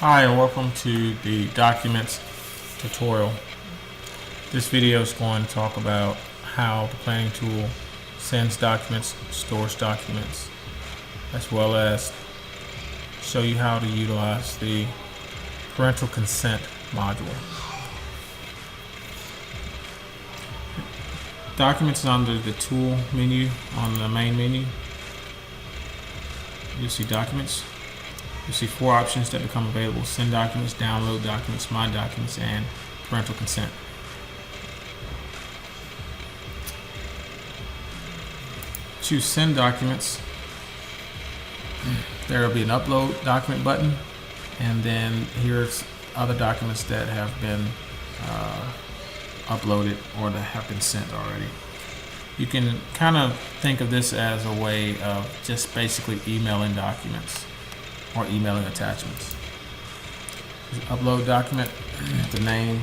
Hi, and welcome to the Documents tutorial. This video is going to talk about how the planning tool sends documents, stores documents, as well as show you how to utilize the parental consent module. Documents is under the tool menu on the main menu. You'll see documents. You'll see four options that become available: send documents, download documents, my documents, and parental consent. Choose send documents. There will be an upload document button, and then here's other documents that have been uploaded or that have been sent already. You can kind of think of this as a way of just basically emailing documents or emailing attachments. Upload document, the name,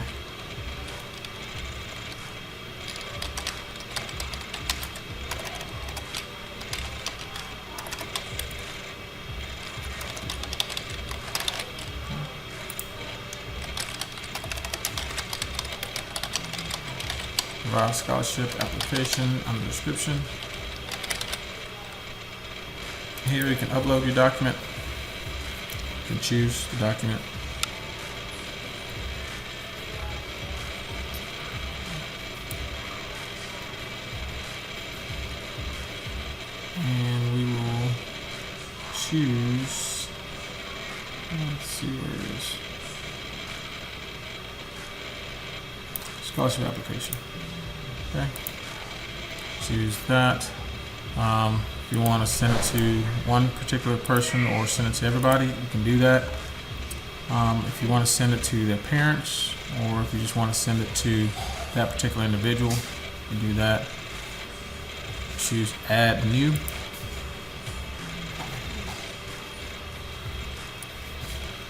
provide scholarship application under description. Here you can upload your document. You can choose the document. And we will choose, let's see where it is, scholarship application. Okay, choose that. If you want to send it to one particular person or send it to everybody, you can do that. If you want to send it to their parents, or if you just want to send it to that particular individual, you can do that. Choose add new.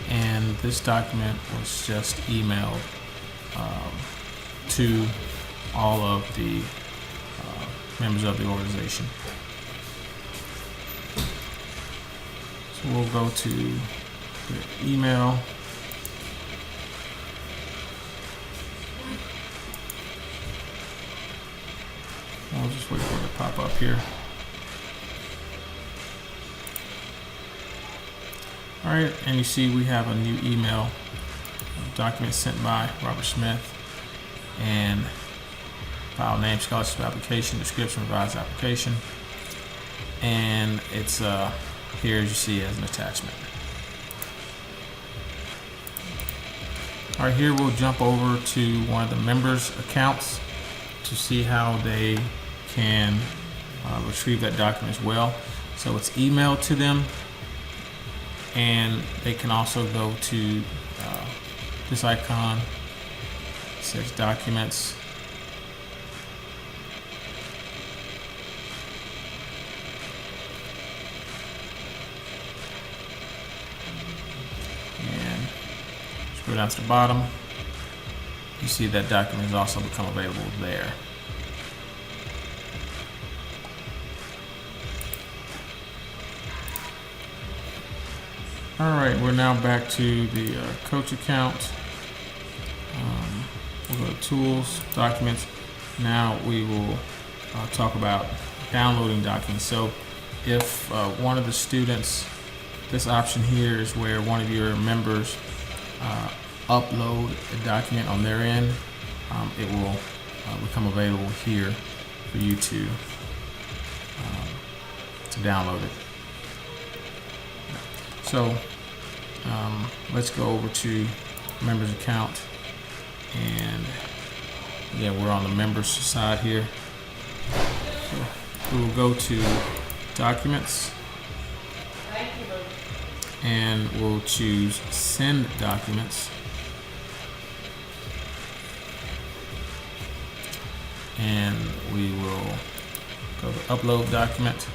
And this document was just emailed to all of the members of the organization. So we'll go to the email. I'll just wait for it to pop up here. All right, and you see we have a new email document sent by Robert Smith, and file name, scholarship application, description, revised application, and it's here as you see as an attachment. All right, here we'll jump over to one of the members' accounts to see how they can retrieve that document as well. So it's emailed to them, and they can also go to this icon. It says documents. Go down to the bottom. You see that document has also become available there. All right, we're now back to the coach account. We'll go to tools, documents. Now we will talk about downloading documents. So if one of the students, this option here is where one of your members upload a document on their end, it will become available here for you to download it. So let's go over to members account, and again we're on the members side here. So we will go to documents, and we'll choose send documents, and we will go to upload document,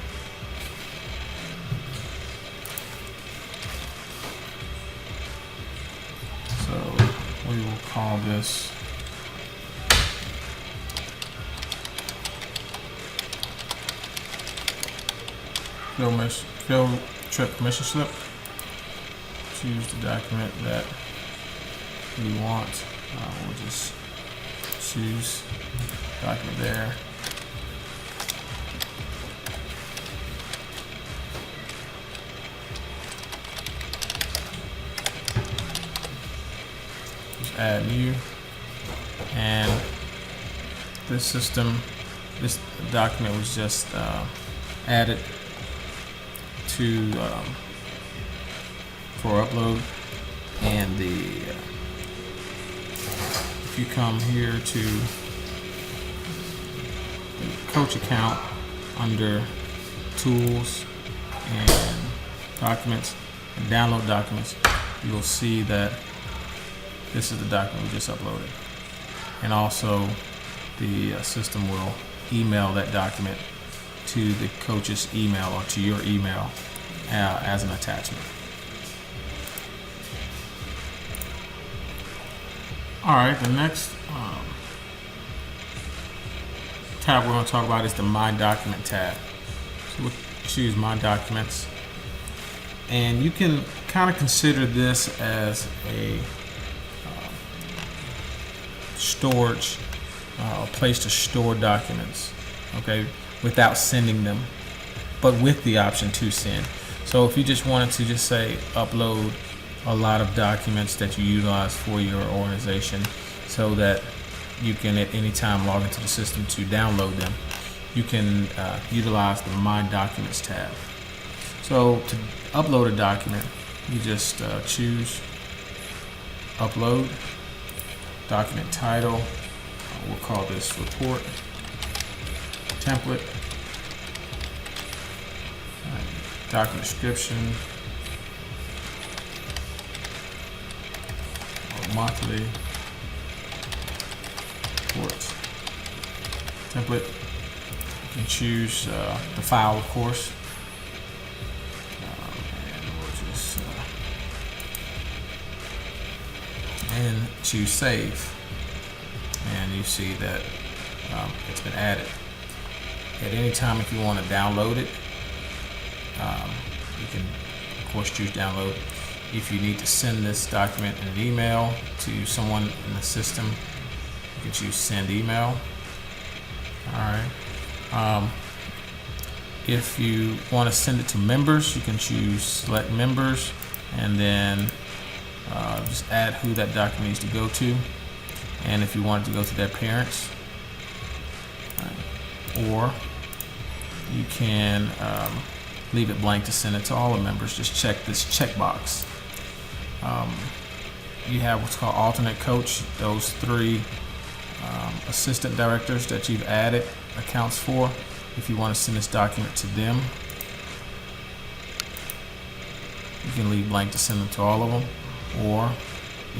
so we will call this field trip permission slip. choose the document that we want. We'll just choose document there. Just add new, and this document was just added to for upload. And if you come here to the coach account under tools and documents and download documents, you'll see that this is the document we just uploaded. And also the system will email that document to the coach's email or to your email as an attachment. All right, the next tab we're going to talk about is the My Document tab. So we'll choose My Documents, and you can kind of consider this as a storage, a place to store documents, okay, without sending them, but with the option to send. So if you just wanted to just say upload a lot of documents that you utilize for your organization so that you can at any time log into the system to download them, you can utilize the My Documents tab. So to upload a document, you just choose upload, document title, we'll call this report, template, document description, monthly reports, template. You can choose the file, of course, and we'll just and choose save, and you see that it's been added. At any time, if you want to download it, you can of course choose download. If you need to send this document in an email to someone in the system, you can choose send email. All right. If you want to send it to members, you can choose select members, and then just add who that document needs to go to. And if you want it to go to their parents, or you can leave it blank to send it to all the members. Just check this checkbox. You have what's called alternate coach. Those three assistant directors that you've added accounts for. If you want to send this document to them, you can leave blank to send them to all of them. Or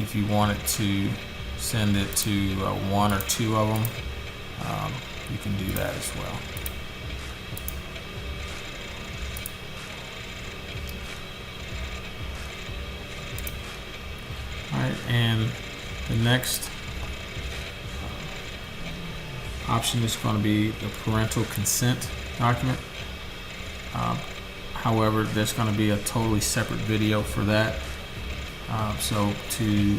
if you wanted to send it to one or two of them, you can do that as well. Alright, and the next option is going to be the parental consent document. However, there's going to be a totally separate video for that. So to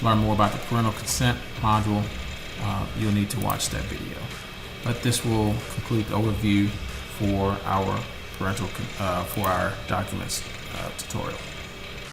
learn more about the parental consent module, you'll need to watch that video. But this will conclude the overview for our parental for our documents tutorial.